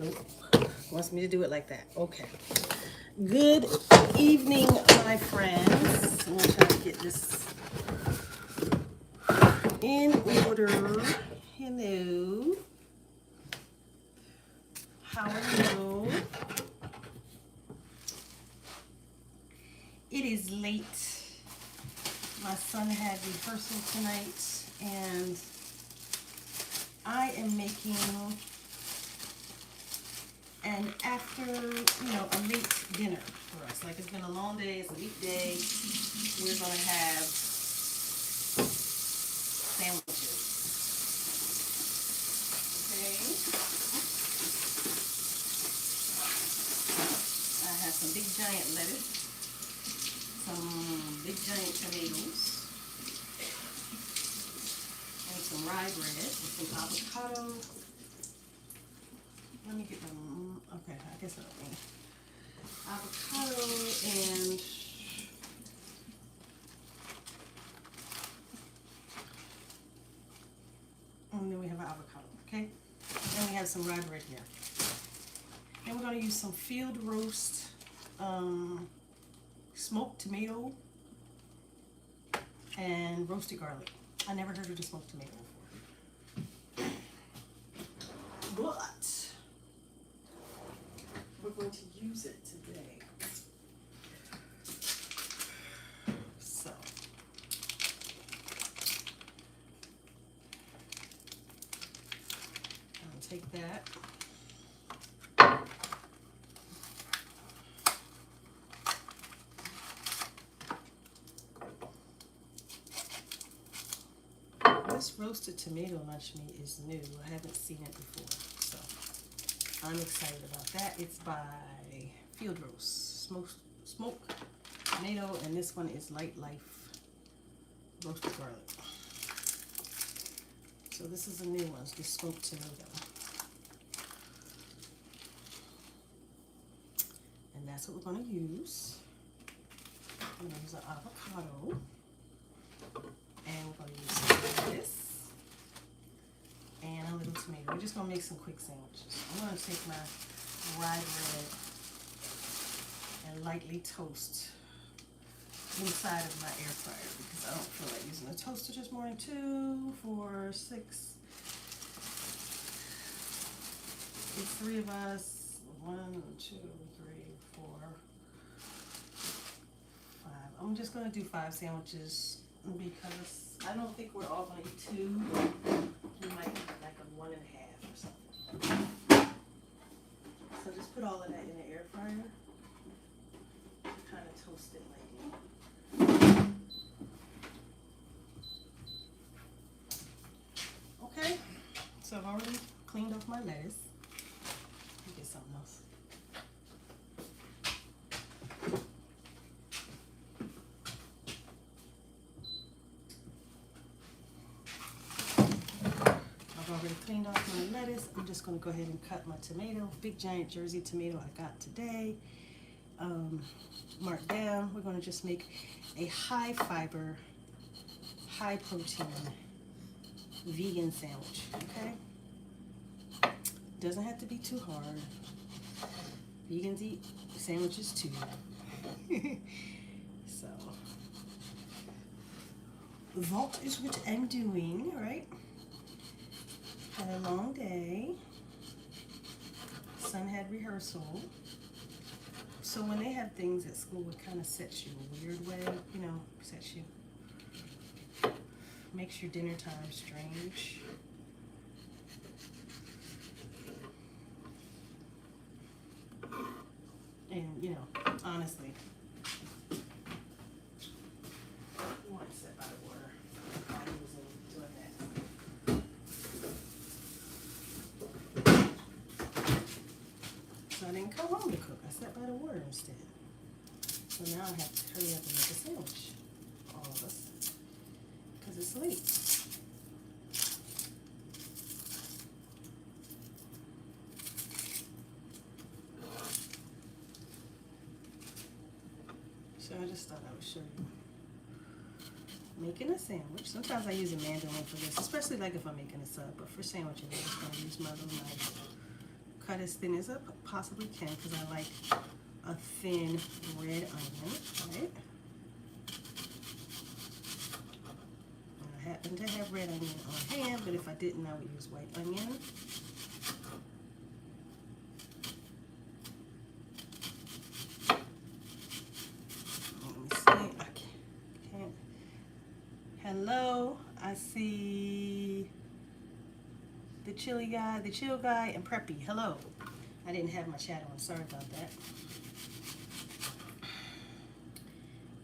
Nope. Wants me to do it like that. Okay. Good evening, my friends. I'm gonna try to get this in order. Hello. How are you? It is late. My son had rehearsal tonight, and I am making an after, a late dinner for us. Like, it's been a long day, it's a weekday. We're gonna have sandwiches. Okay. I have some big giant lettuce, some big giant tomatoes, and some rye bread with some avocado. Let me get them. Okay, I guess I don't need avocado and then we have an avocado, okay? And we have some rye bread here. And we're going to use some field roast smoked tomato and roasted garlic. I never heard of the smoked tomato before. But we're going to use it today. So I'll take that. This roasted tomato lunch meat is new. I haven't seen it before, so I'm excited about that. It's by Field Roast, smoked tomato, and this one is Light Life roasted garlic. So this is a new one, it's the smoked tomato. And that's what we're going to use. We're going to use an avocado. And we're going to use some lettuce and a little tomato. We're just going to make some quick sandwiches. I'm going to take my rye bread and lightly toast inside of my air fryer because I don't feel like using a toaster this morning. 2, 4, 6. It's 3 of us. 1, 2, 3, 4, 5. I'm just going to do 5 sandwiches because I don't think we're all going to eat 2. We might eat like a 1.5 or something. So just put all of that in the air fryer. Kind of toast it lightly. Okay, so I've already cleaned off my lettuce. Let me get something else. I've already cleaned off my lettuce. I'm just going to go ahead and cut my tomato. Big giant Jersey tomato I got today. Marked down. We're going to just make a high fiber, high protein vegan sandwich, okay? Doesn't have to be too hard. Vegans eat sandwiches too. So that is what I'm doing, right? Had a long day. Son had rehearsal. So when they have things at school, it kind of sets you a weird way, sets you, makes your dinner time strange. And, honestly, you want to sit by the water. I was doing that. So I didn't come home to cook. I sat by the water instead. So now I have to hurry up and make a sandwich, all of us, because it's late. So I just thought I would show you making a sandwich. Sometimes I use a mandolin for this, especially like if I'm making a sub, but for sandwiches I'm just going to use my little knife. cut as thin as I possibly can because I like a thin red onion, right? I happen to have red onion on hand, but if I didn't, I would use white onion. Let me see. I can't. Hello, I see the chili guy, the chill guy, and Preppy. Hello. I didn't have my chat on. Sorry about that.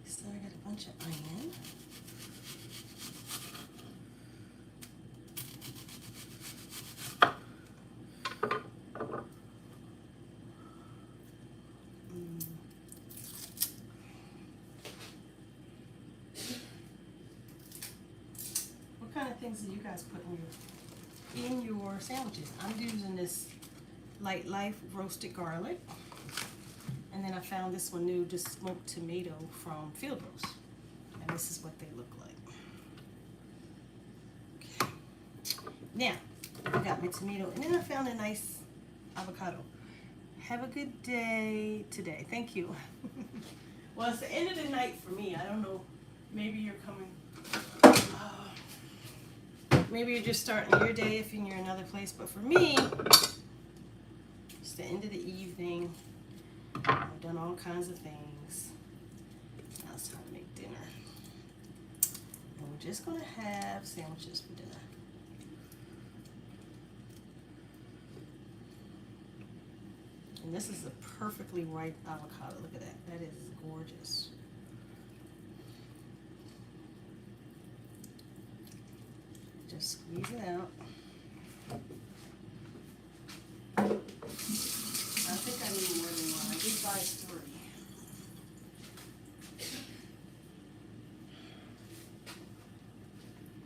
So I got a bunch of onion. What kind of things do you guys put in your sandwiches? I'm using this Light Life roasted garlic, and then I found this one new, just smoked tomato from Field Roast, and this is what they look like. Okay. Now I got my tomato, and then I found a nice avocado. Have a good day today. Thank you. Well, it's the end of the night for me. I don't know. Maybe you're coming. Maybe you're just starting your day if you're in another place, but for me, it's the end of the evening. I've done all kinds of things. Now it's time to make dinner. And we're just going to have sandwiches for dinner. And this is a perfectly ripe avocado. Look at that. That is gorgeous. Just squeeze it out. I think I need more than one. I did buy 3.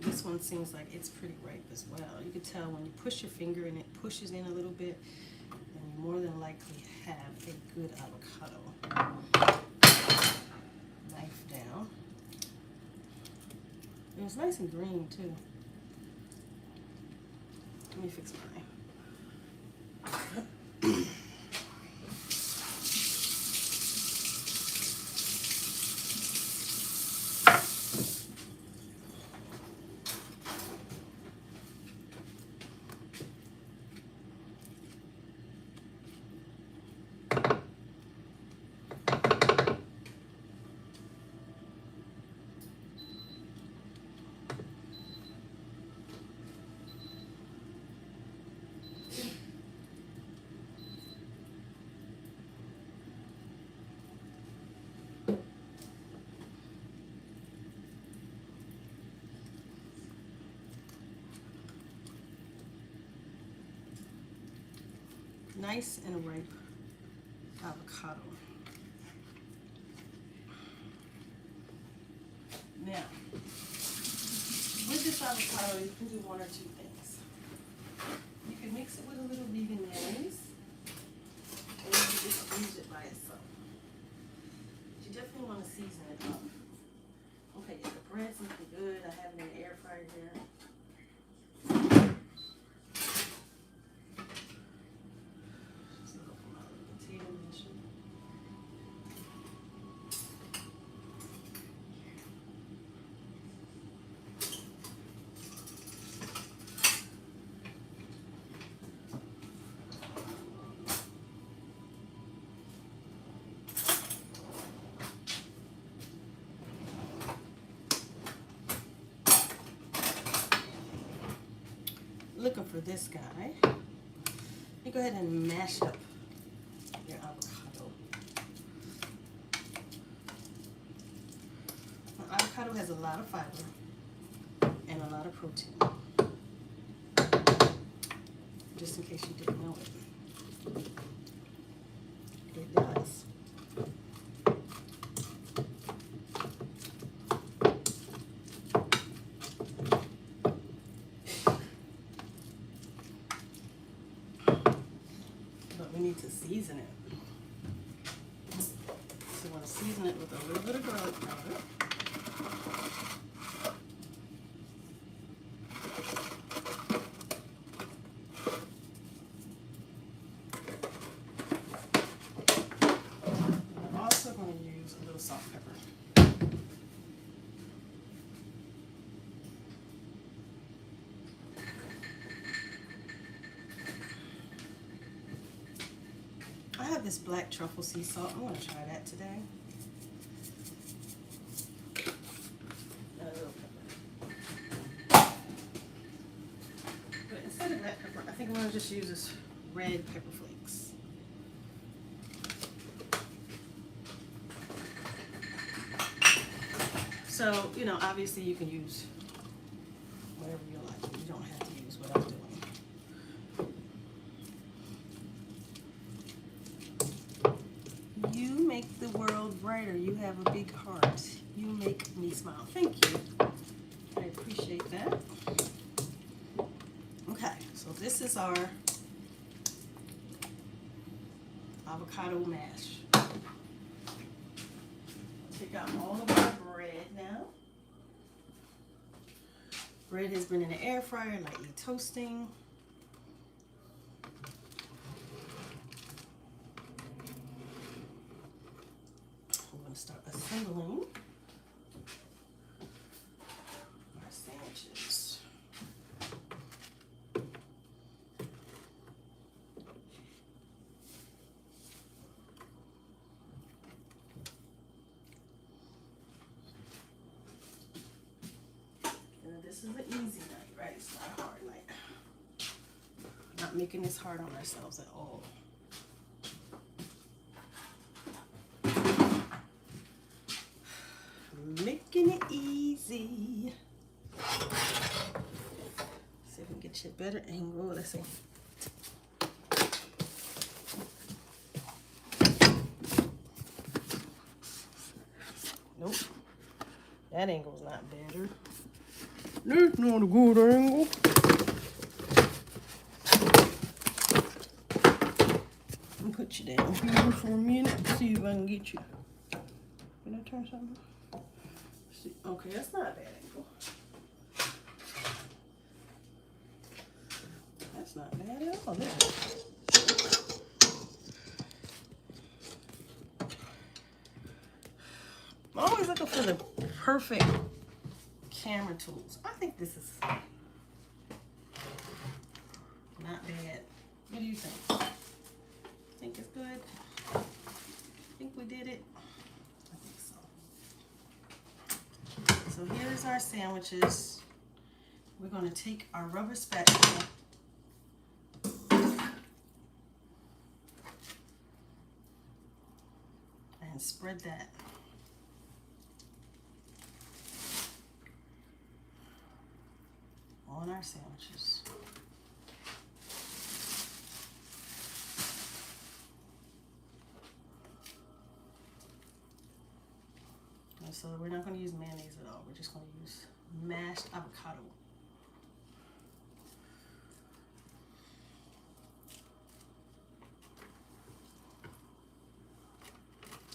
This one seems like it's pretty ripe as well. You can tell when you push your finger and it pushes in a little bit, then you more than likely have a good avocado. Knife down. It was nice and green too. Let me fix mine. Nice and ripe avocado. Now, with this avocado, you can do one or two things. You can mix it with a little vegan mayonnaise, or you can just use it by itself. But you definitely want to season it up. Okay, yeah, the bread's looking good. I have it in the air fryer here. Looking for this guy. You go ahead and mash up your avocado. Now, avocado has a lot of fiber and a lot of protein. Just in case you didn't know it. It does. To season it. So you want to season it with a little bit of garlic powder. have this black truffle sea salt. I'm going to try that today. But instead of black pepper, I think I'm going to just use this red pepper flakes. So, you know, obviously you can use whatever you like. You don't have to use what I'm doing. You make the world brighter. You have a big heart. You make me smile. Thank you. I appreciate that. Okay, so this is our avocado mash. Take out all of our bread now. Bread has been in the air fryer, lightly toasting. I'm going to start assembling our sandwiches. This is an easy night, right? It's not a hard night. Not making this hard on ourselves at all. Making it easy. See if we can get you a better angle. Let's see. Nope. That angle's not better. That's not a good angle. I'll put you down here for a minute. See if I can get you. Can I turn something? See. Okay, that's not a bad angle. That's not bad at all. I'm always looking for the perfect camera tools. I think this is not bad. What do you think? Think it's good? Think we did it? I think so. So here's our sandwiches. We're going to take our rubber spatula and spread that. On our sandwiches. And so we're not going to use mayonnaise at all. We're just going to use mashed avocado.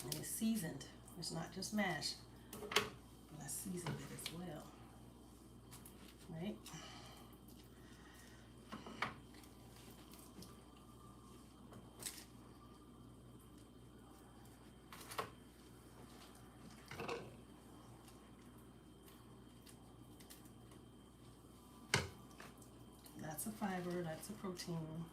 And it's seasoned. It's not just mashed, but I seasoned it as well. Right? That's a fiber, that's a protein.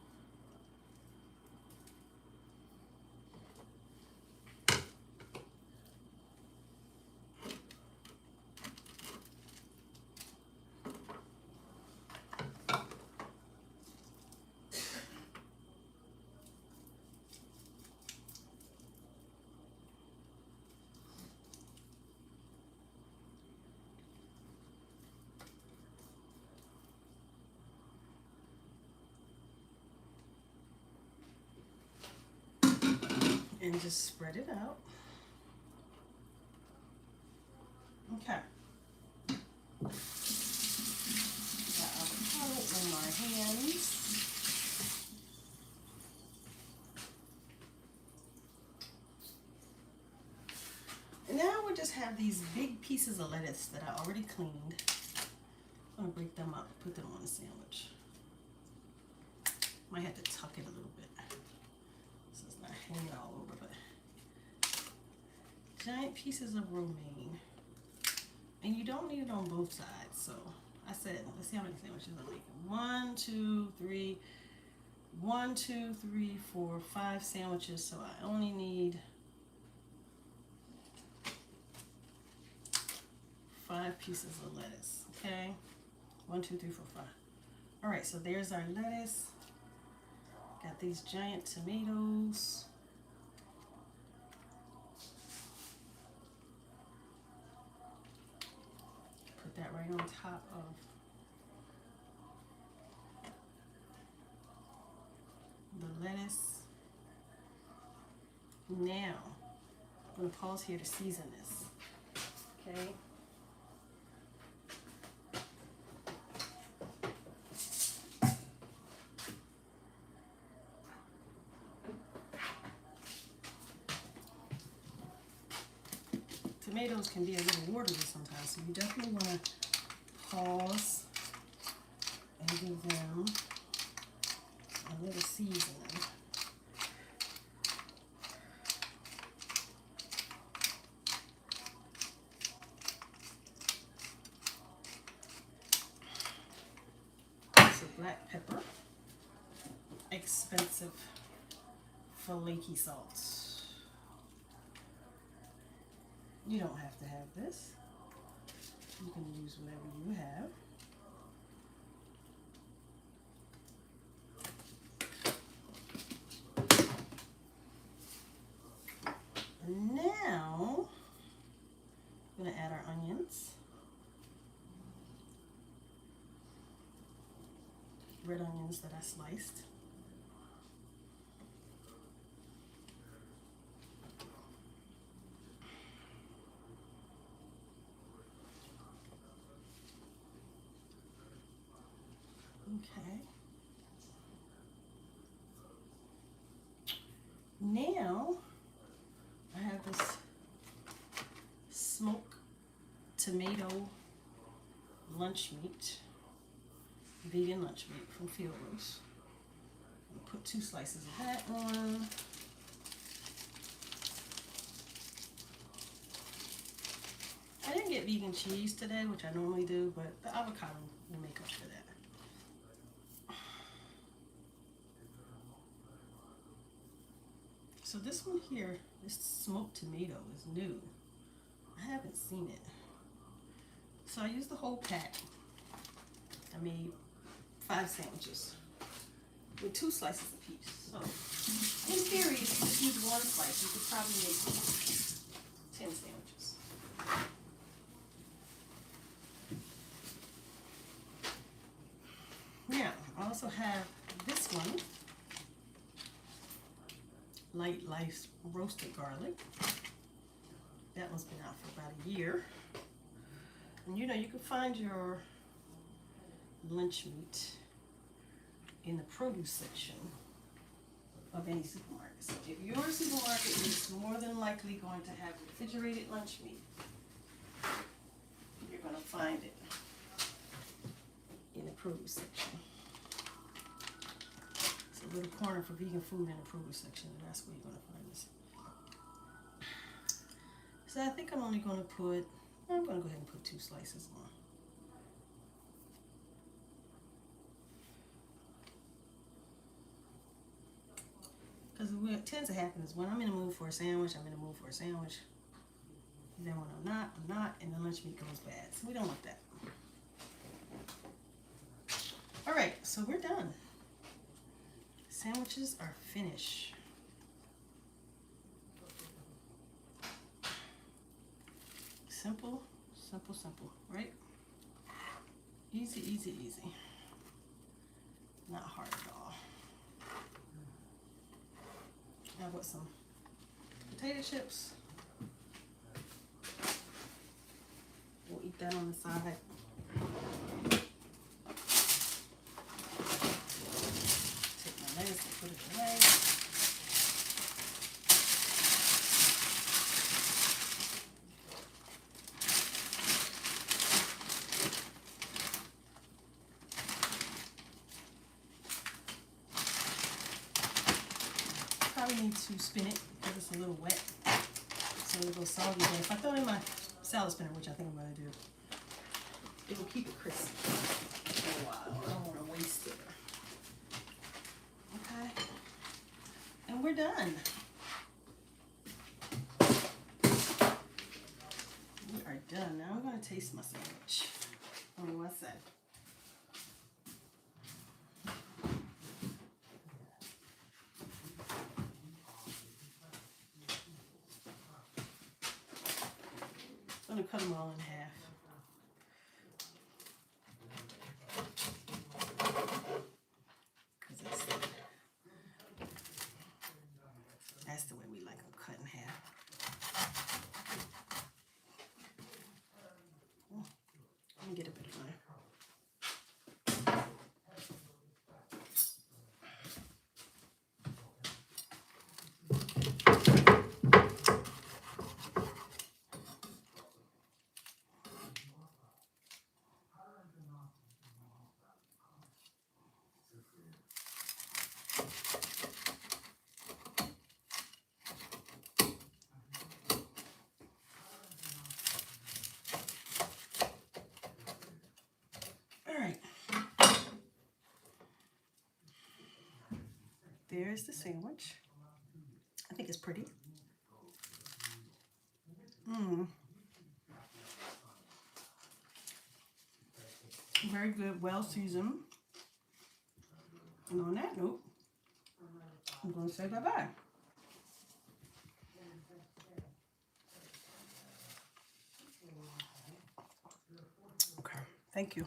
And just spread it out. Okay. Got avocado in my hands. And now we just have these big pieces of lettuce that I already cleaned. I'm gonna break them up, put them on a sandwich. Might have to tuck it a little bit so it's not hanging all over, but giant pieces of romaine. And you don't need it on both sides, so I said, let's see how many sandwiches I'm making. 1, 2, 3. 1, 2, 3, 4, 5 sandwiches, so I only need 5 pieces of lettuce. Okay, 1, 2, 3, 4, 5. All right, so there's our lettuce. Got these giant tomatoes. Put that right on top of the lettuce. Now, I'm going to pause here to season this. Okay. Tomatoes can be a little watery sometimes, so you definitely want to pause and give them a little seasoning. Some black pepper, expensive flaky salt. You don't have to have this. You can use whatever you have. And now, I'm going to add our onions. Red onions that I sliced. Okay. Now I have this smoked tomato lunch meat, vegan lunch meat from Field Roast. I'll put 2 slices of that on. I didn't get vegan cheese today, which I normally do, but the avocado will make up for that. So this one here, this smoked tomato is new. I haven't seen it. So I used the whole pack. I made 5 sandwiches with 2 slices apiece. So in theory, if you just use 1 slice, you could probably make 10 sandwiches. Now, I also have this one. Light Life roasted garlic. That one's been out for about a year. And you know, you can find your lunch meat in the produce section of any supermarket. So if your supermarket is more than likely going to have refrigerated lunch meat, you're going to find it in the produce section. A little corner for vegan food in the produce section, and that's where you're going to find this. So I think I'm going to go ahead and put 2 slices on. Because what tends to happen is when I'm in the mood for a sandwich, I'm in the mood for a sandwich. And then when I'm not, and the lunch meat goes bad. So we don't want that. All right, so we're done. Sandwiches are finished. Simple, simple, simple, right? Easy, easy, easy. Not hard at all. Now with some potato chips. We'll eat that on the side. And put it away. Probably need to spin it because it's a little wet, so it'll go soggy. But if I throw it in my salad spinner, which I think I'm going to do, it will keep it crispy for a while. I don't want to waste it. Okay. And we're done. We are done. Now I'm going to taste my sandwich. Hold on one sec. I'm going to cut them all in half. That's the way we like them, cut in half. Let me get a bit of mine. There's the sandwich. I think it's pretty. Very good, well seasoned. And on that note, I'm going to say bye-bye. Okay, thank you.